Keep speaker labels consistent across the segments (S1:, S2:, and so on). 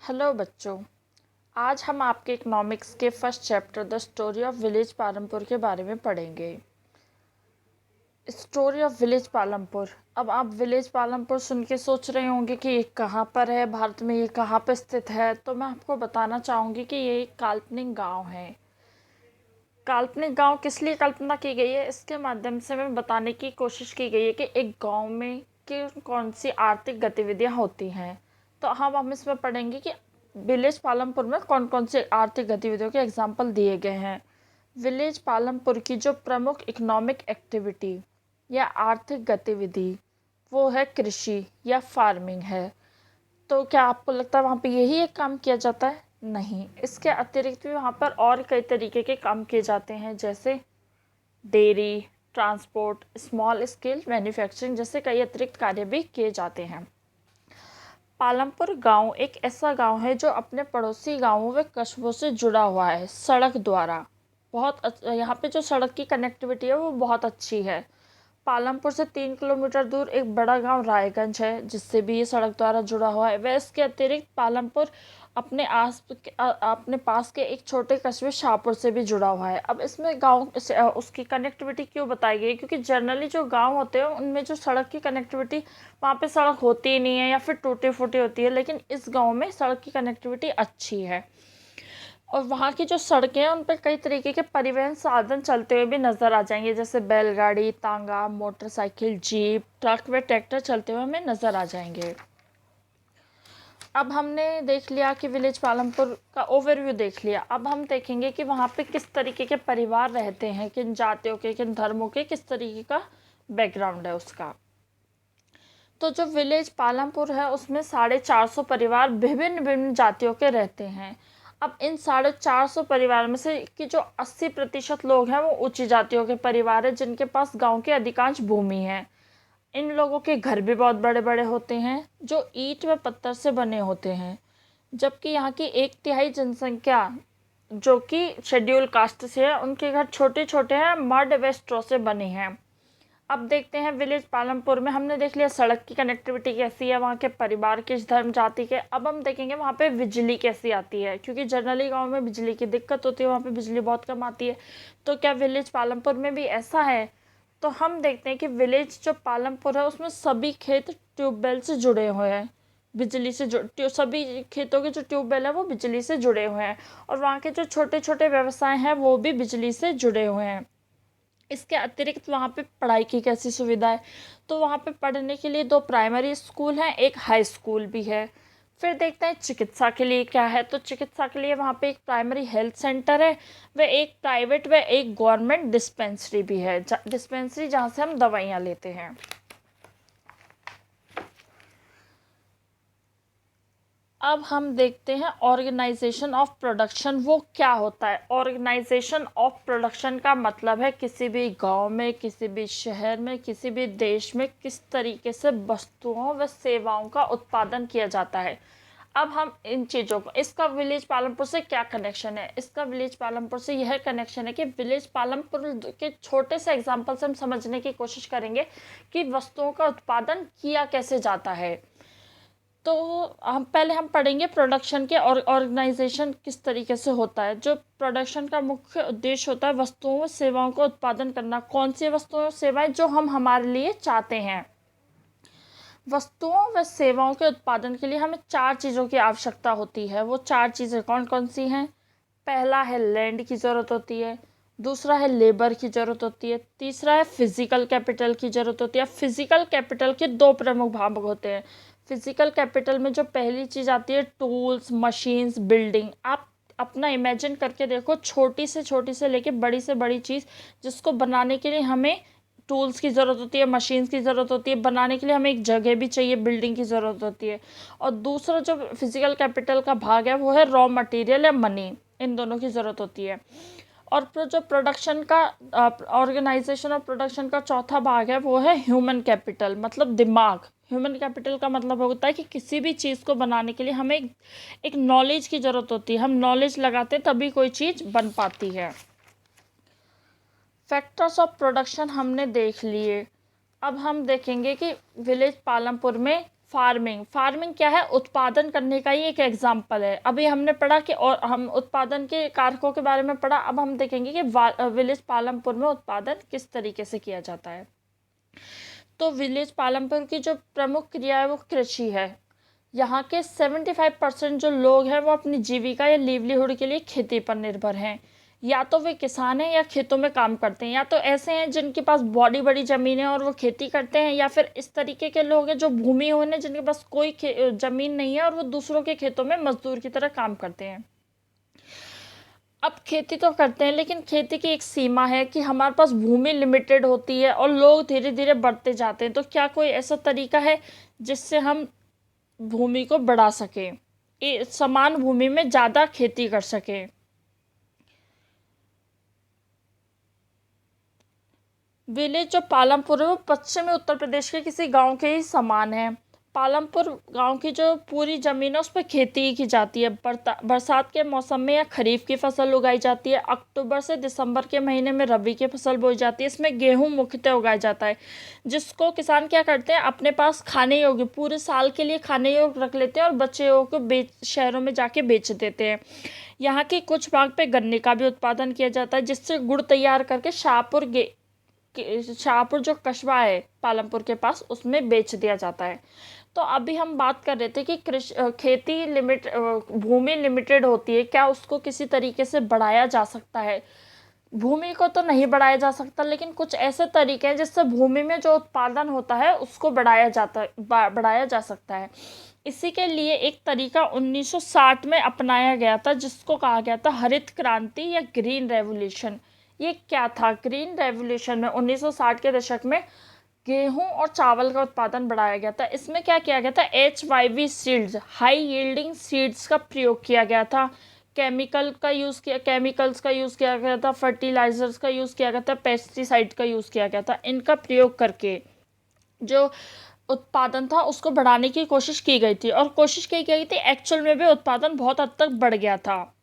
S1: Hello बच्चों। आज हम आपके इकोनॉमिक्स के first chapter the story of village Palampur के बारे में पढ़ेंगे। Story of village Palampur. अब आप विलेज पालमपुर सुन के सोच रहे होंगे कि ये कहाँ पर है, भारत में ये कहाँ पर स्थित है। तो मैं आपको बताना चाहूँगी कि ये एक काल्पनिक गांव है। काल्पनिक गांव किस लिए कल्पना की गई है, इसके माध्यम से हमें बताने की कोशिश की गई है कि एक गांव में कौन सी आर्थिक गतिविधियां होती हैं। तो हम इसमें पढ़ेंगे कि विलेज पालमपुर में कौन कौन सी आर्थिक गतिविधियों के एग्जाम्पल दिए गए हैं। विलेज पालमपुर की जो प्रमुख इकोनॉमिक एक्टिविटी या आर्थिक गतिविधि वो है कृषि या फार्मिंग है। तो क्या आपको लगता है वहाँ पे यही एक काम किया जाता है? नहीं, इसके अतिरिक्त भी वहाँ पर और कई तरीके के काम किए जाते हैं, जैसे dairy, transport, small scale manufacturing जैसे कई अतिरिक्त कार्य भी किए जाते हैं। पालमपुर गांव एक ऐसा गांव है जो अपने पड़ोसी गांवों व कस्बों से जुड़ा हुआ है सड़क द्वारा। यहाँ पे जो सड़क की कनेक्टिविटी है वो बहुत अच्छी है। पालमपुर से 3 किलोमीटर दूर एक बड़ा गांव रायगंज है जिससे भी ये सड़क द्वारा जुड़ा हुआ है। वह इसके अतिरिक्त पालमपुर अपने पास के एक छोटे कस्बे शाहपुर से भी जुड़ा हुआ है। अब इसमें गांव से उसकी कनेक्टिविटी क्यों बताई गई, क्योंकि जनरली जो गांव होते हैं उनमें जो सड़क की कनेक्टिविटी वहाँ पे सड़क होती ही नहीं है या फिर टूटी फूटी होती है, लेकिन इस गाँव में सड़क की कनेक्टिविटी अच्छी है। और वहाँ की जो सड़कें हैं उन पर कई तरीके के परिवहन साधन चलते हुए भी नज़र आ जाएंगे, जैसे बैलगाड़ी, तांगा, मोटरसाइकिल, जीप, ट्रक व ट्रैक्टर चलते हुए हमें नज़र आ जाएंगे। अब हमने देख लिया कि विलेज पालमपुर का ओवरव्यू देख लिया। अब हम देखेंगे कि वहाँ पे किस तरीके के परिवार रहते हैं, किन जातियों के, किन धर्मों के, किस तरीके का बैकग्राउंड है उसका। तो जो विलेज पालमपुर है उसमें 450 परिवार विभिन्न विभिन्न जातियों के रहते हैं। अब इन 450 परिवार में से कि जो 80% लोग हैं वो उच्च जातियों के परिवार हैं जिनके पास गांव की अधिकांश भूमि है। इन लोगों के घर भी बहुत बड़े बड़े होते हैं जो ईंट व पत्थर से बने होते हैं, जबकि यहाँ की 1/3 जनसंख्या जो कि शेड्यूल कास्ट से है उनके घर छोटे छोटे हैं, मड व स्ट्रॉ से बने हैं। अब देखते हैं विलेज पालमपुर में हमने देख लिया सड़क की कनेक्टिविटी कैसी है, वहाँ के परिवार किस धर्म जाति के। अब हम देखेंगे वहाँ पे बिजली कैसी आती है, क्योंकि जनरली गांव में बिजली की दिक्कत होती है, वहाँ पे बिजली बहुत कम आती है। तो क्या विलेज पालमपुर में भी ऐसा है? तो हम देखते हैं कि विलेज जो पालमपुर है उसमें सभी खेत ट्यूबवेल से जुड़े हुए हैं, बिजली से सभी खेतों के जो ट्यूबवेल है वो बिजली से जुड़े हुए हैं, और वहाँ के जो छोटे छोटे व्यवसाय हैं वो भी बिजली से जुड़े हुए हैं। इसके अतिरिक्त वहाँ पे पढ़ाई की कैसी सुविधा है? तो वहाँ पे पढ़ने के लिए 2 प्राइमरी स्कूल हैं, एक हाई स्कूल भी है। फिर देखते हैं चिकित्सा के लिए क्या है। तो चिकित्सा के लिए वहाँ पे एक प्राइमरी हेल्थ सेंटर है, व एक प्राइवेट व एक गवर्नमेंट डिस्पेंसरी भी है, डिस्पेंसरी जहाँ से हम दवाइयाँ लेते हैं। अब हम देखते हैं ऑर्गेनाइजेशन ऑफ प्रोडक्शन वो क्या होता है। ऑर्गेनाइजेशन ऑफ प्रोडक्शन का मतलब है किसी भी गांव में, किसी भी शहर में, किसी भी देश में किस तरीके से वस्तुओं व सेवाओं का उत्पादन किया जाता है। अब हम इन चीज़ों को, इसका विलेज पालमपुर से क्या कनेक्शन है? इसका विलेज पालमपुर से यह कनेक्शन है कि विलेज पालमपुर के छोटे से एग्जाम्पल से हम समझने की कोशिश करेंगे कि वस्तुओं का उत्पादन किया कैसे जाता है। तो हम पढ़ेंगे प्रोडक्शन के और ऑर्गेनाइजेशन किस तरीके से होता है। जो प्रोडक्शन का मुख्य उद्देश्य होता है वस्तुओं व सेवाओं का उत्पादन करना। कौन सी वस्तुएं और सेवाएं जो हम हमारे लिए चाहते हैं। वस्तुओं व सेवाओं के उत्पादन के लिए हमें 4 चीज़ों की आवश्यकता होती है। वो 4 चीज़ें कौन कौन सी हैं? पहला है लैंड की ज़रूरत होती है, दूसरा है लेबर की ज़रूरत होती है, तीसरा है फिजिकल कैपिटल की ज़रूरत होती है। फिजिकल कैपिटल के 2 प्रमुख भाग होते हैं। फिजिकल कैपिटल में जो पहली चीज़ आती है टूल्स, मशीन्स, बिल्डिंग। आप अपना इमेजिन करके देखो, छोटी से लेके बड़ी से बड़ी चीज़ जिसको बनाने के लिए हमें टूल्स की ज़रूरत होती है, मशीन्स की ज़रूरत होती है, बनाने के लिए हमें एक जगह भी चाहिए, बिल्डिंग की ज़रूरत होती है। और दूसरा जो फिजिकल कैपिटल का भाग है वो है रॉ मटेरियल या मनी, इन दोनों की ज़रूरत होती है। और फिर जो प्रोडक्शन का ऑर्गेनाइजेशन और प्रोडक्शन का चौथा भाग है वो है ह्यूमन कैपिटल, मतलब दिमाग। ह्यूमन कैपिटल का मतलब होता है कि किसी भी चीज़ को बनाने के लिए हमें एक नॉलेज की ज़रूरत होती है। हम नॉलेज लगाते तभी कोई चीज़ बन पाती है। फैक्टर्स ऑफ प्रोडक्शन हमने देख लिए। अब हम देखेंगे कि विलेज पालमपुर में फार्मिंग फार्मिंग क्या है, उत्पादन करने का ही एक एग्जाम्पल है। अभी हमने पढ़ा कि, और हम उत्पादन के कारकों के बारे में पढ़ा, अब हम देखेंगे कि विलेज पालमपुर में उत्पादन किस तरीके से किया जाता है। तो विलेज पालमपुर की जो प्रमुख क्रिया है वो कृषि है। यहाँ के 75% जो लोग हैं वो अपनी जीविका या लिवलीहुड के लिए खेती पर निर्भर हैं। या तो वे किसान हैं या खेतों में काम करते हैं, या तो ऐसे हैं जिनके पास बड़ी बड़ी ज़मीन है और वो खेती करते हैं, या फिर इस तरीके के लोग हैं जो भूमिहीन हैं जिनके पास कोई ज़मीन नहीं है और वो दूसरों के खेतों में मजदूर की तरह काम करते हैं। अब खेती तो करते हैं, लेकिन खेती की एक सीमा है कि हमारे पास भूमि लिमिटेड होती है और लोग धीरे धीरे बढ़ते जाते हैं। तो क्या कोई ऐसा तरीका है जिससे हम भूमि को बढ़ा सकें, समान भूमि में ज़्यादा खेती कर सकें? विलेज जो पालमपुर है वो पश्चिमी उत्तर प्रदेश के किसी गांव के ही समान है। पालमपुर गांव की जो पूरी ज़मीन है उस पर खेती ही की जाती है। बरसात के मौसम में या खरीफ की फसल उगाई जाती है। अक्टूबर से दिसंबर के महीने में रबी की फसल बोई जाती है। इसमें गेहूं मुख्यतः उगाया जाता है, जिसको किसान क्या करते हैं, अपने पास खाने योग्य पूरे साल के लिए खाने योग्य रख लेते हैं और बचे हुए को शहरों में जाके बेच देते हैं। यहाँ के कुछ भाग पे गन्ने का भी उत्पादन किया जाता है, जिससे गुड़ तैयार करके शाहपुर जो कस्बा है पालमपुर के पास, उसमें बेच दिया जाता है। तो अभी हम बात कर रहे थे कि खेती भूमि लिमिटेड होती है, क्या उसको किसी तरीके से बढ़ाया जा सकता है? भूमि को तो नहीं बढ़ाया जा सकता, लेकिन कुछ ऐसे तरीके हैं जिससे भूमि में जो उत्पादन होता है उसको बढ़ाया जा सकता है। इसी के लिए एक तरीका 1960 में अपनाया गया था, जिसको कहा गया था हरित क्रांति या ग्रीन रेवोल्यूशन। ये क्या था? ग्रीन रेवोल्यूशन में 1960 के दशक में गेहूं और चावल का उत्पादन बढ़ाया गया था। इसमें क्या किया गया था, HYV seeds, high yielding seeds का प्रयोग किया गया था। केमिकल्स का यूज़ किया गया था, फर्टिलाइजर्स का यूज़ किया गया था, पेस्टिसाइड का यूज़ किया गया था। इनका प्रयोग करके जो उत्पादन था उसको बढ़ाने की कोशिश की गई थी, और कोशिश की गई थी, एक्चुअल में भी उत्पादन बहुत हद तक बढ़ गया था।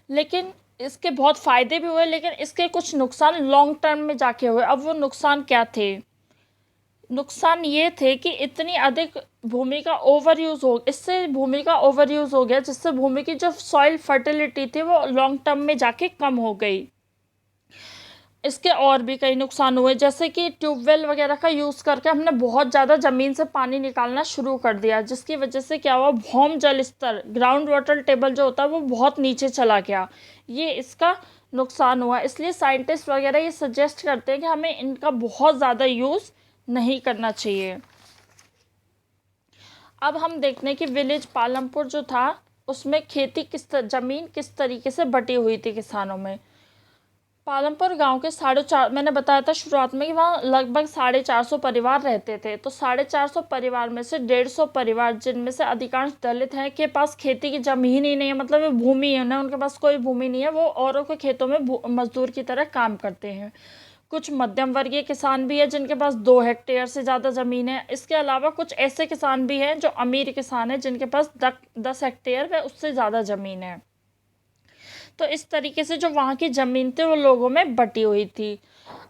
S1: लेकिन इसके बहुत फ़ायदे भी हुए, लेकिन इसके कुछ नुकसान लॉन्ग टर्म में जाके हुए। अब वो नुकसान क्या थे? नुकसान ये थे कि इतनी अधिक भूमि का ओवर यूज़ हो इससे भूमि का ओवर यूज़ हो गया, जिससे भूमि की जो सॉइल फर्टिलिटी थी वो लॉन्ग टर्म में जाके कम हो गई। इसके और भी कई नुकसान हुए, जैसे कि ट्यूबवेल वगैरह का यूज़ करके हमने बहुत ज़्यादा ज़मीन से पानी निकालना शुरू कर दिया, जिसकी वजह से क्या हुआ, भौम जल स्तर, ग्राउंड वाटर टेबल जो होता है वो बहुत नीचे चला गया। ये इसका नुकसान हुआ। इसलिए साइंटिस्ट वगैरह ये सजेस्ट करते हैं कि हमें इनका बहुत ज़्यादा यूज़ नहीं करना चाहिए। अब हम देखते हैं कि विलेज पालमपुर जो था उसमें खेती ज़मीन किस तरीके से बटी हुई थी किसानों में। पालमपुर गांव के 450, मैंने बताया था शुरुआत में कि वहाँ लगभग 450 परिवार रहते थे। तो 450 परिवार में से 150 परिवार, जिनमें से अधिकांश दलित हैं, के पास खेती की जमीन ही नहीं है, मतलब वो भूमि है ना, उनके पास कोई भूमि नहीं है, वो औरों के खेतों में मजदूर की तरह काम करते हैं। कुछ मध्यम वर्गीय किसान भी है जिनके पास 2 हेक्टेयर से ज़्यादा ज़मीन है। इसके अलावा कुछ ऐसे किसान भी हैं जो अमीर किसान हैं जिनके पास 10 हेक्टेयर व उससे ज़्यादा ज़मीन है। तो इस तरीके से जो वहाँ की ज़मीन थी वो लोगों में बटी हुई थी।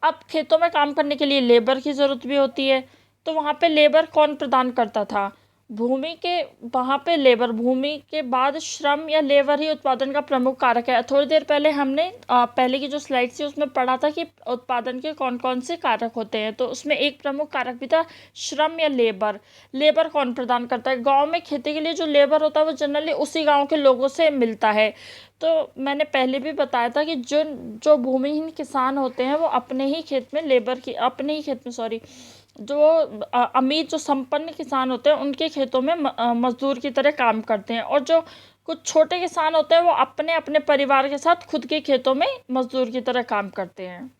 S1: अब खेतों में काम करने के लिए लेबर की ज़रूरत भी होती है। तो वहाँ पे लेबर कौन प्रदान करता था? भूमि के वहाँ पे लेबर, भूमि के बाद श्रम या लेबर ही उत्पादन का प्रमुख कारक है। थोड़ी देर पहले हमने पहले की जो स्लाइड थी उसमें पढ़ा था कि उत्पादन के कौन कौन से कारक होते हैं। तो उसमें एक प्रमुख कारक भी था श्रम या लेबर। लेबर कौन प्रदान करता है? गांव में खेती के लिए जो लेबर होता है वो जनरली उसी गांव के लोगों से मिलता है। तो मैंने पहले भी बताया था कि जो जो भूमिहीन किसान होते हैं वो अपने ही खेत में सॉरी, जो अमीर जो संपन्न किसान होते हैं उनके खेतों में मजदूर की तरह काम करते हैं, और जो कुछ छोटे किसान होते हैं वो अपने अपने परिवार के साथ खुद के खेतों में मजदूर की तरह काम करते हैं।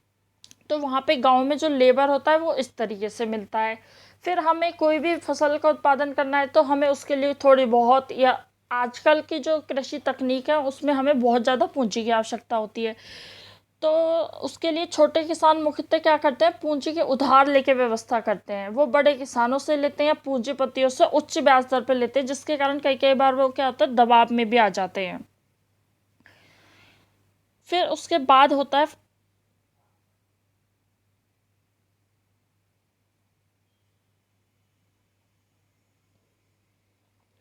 S1: तो वहाँ पे गांव में जो लेबर होता है वो इस तरीके से मिलता है। फिर हमें कोई भी फसल का उत्पादन करना है तो हमें उसके लिए थोड़ी बहुत, या आजकल की जो कृषि तकनीक है उसमें हमें बहुत ज़्यादा पूंजी की आवश्यकता होती है। तो उसके लिए छोटे किसान मुख्यतः क्या करते हैं, पूंजी के उधार लेके व्यवस्था करते हैं। वो बड़े किसानों से लेते हैं या पूंजीपतियों से उच्च ब्याज दर पर लेते हैं, जिसके कारण कई कई बार वो क्या होता है, दबाव में भी आ जाते हैं। फिर उसके बाद होता है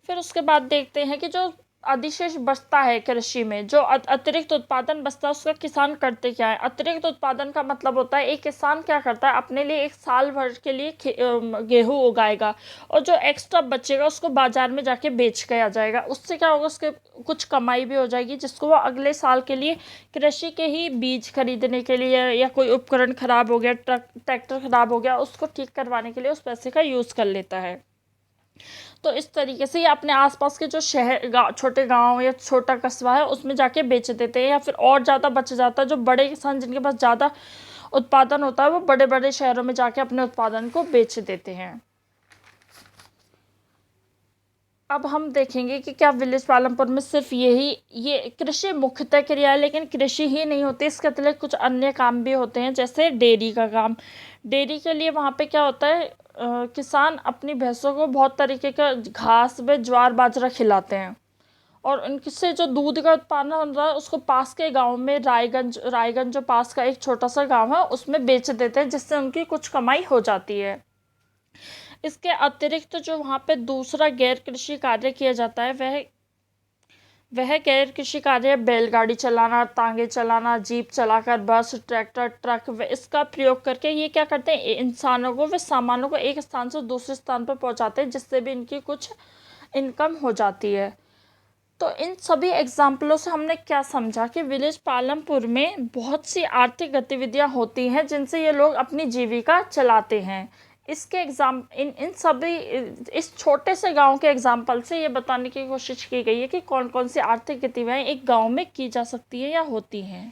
S1: फिर उसके बाद देखते हैं कि जो अधिशेष बचता है कृषि में, जो अतिरिक्त उत्पादन बचता है, उसका किसान करते क्या है। अतिरिक्त उत्पादन का मतलब होता है एक किसान क्या करता है, अपने लिए एक साल भर के लिए गेहूं उगाएगा, और जो एक्स्ट्रा बचेगा उसको बाजार में जाके बेच के आ जाएगा। उससे क्या होगा, उसके कुछ कमाई भी हो जाएगी, जिसको वो अगले साल के लिए कृषि के ही बीज खरीदने के लिए, या कोई उपकरण खराब हो गया, ट्रैक्टर खराब हो गया, उसको ठीक करवाने के लिए उस पैसे का यूज़ कर लेता है। तो इस तरीके से ये अपने आसपास के जो शहर, छोटे गांव या छोटा कस्बा है, उसमें जाके बेच देते हैं, या फिर और ज़्यादा बच जाता है। जो बड़े किसान जिनके पास ज़्यादा उत्पादन होता है, वो बड़े बड़े शहरों में जाके अपने उत्पादन को बेच देते हैं। अब हम देखेंगे कि क्या विलेज पालमपुर में सिर्फ ये कृषि मुख्यतः क्रिया है, लेकिन कृषि ही नहीं होती, इसके अतिरिक्त कुछ अन्य काम भी होते हैं, जैसे डेयरी का काम। डेयरी के लिए वहाँ पे क्या होता है, किसान अपनी भैंसों को बहुत तरीके का घास में ज्वार बाजरा खिलाते हैं, और उनसे जो दूध का उत्पादन होता है उसको पास के गांव में, रायगंज जो पास का एक छोटा सा गांव है, उसमें बेच देते हैं, जिससे उनकी कुछ कमाई हो जाती है। इसके अतिरिक्त जो वहाँ पे दूसरा गैर कृषि कार्य किया जाता है, वह गैर कृषि कार्य बैलगाड़ी चलाना, तांगे चलाना, जीप चलाकर, बस, ट्रैक्टर, ट्रक, व इसका प्रयोग करके ये क्या करते हैं, इंसानों को व सामानों को एक स्थान से दूसरे स्थान पर पहुंचाते हैं, जिससे भी इनकी कुछ इनकम हो जाती है। तो इन सभी एग्जाम्पलों से हमने क्या समझा कि विलेज पालमपुर में बहुत सी आर्थिक गतिविधियां होती हैं, जिनसे ये लोग अपनी जीविका चलाते हैं। इसके इन सभी इस छोटे से गांव के एग्जाम्पल से ये बताने की कोशिश की गई है कि कौन कौन सी आर्थिक गतिविधियां एक गांव में की जा सकती है या होती हैं।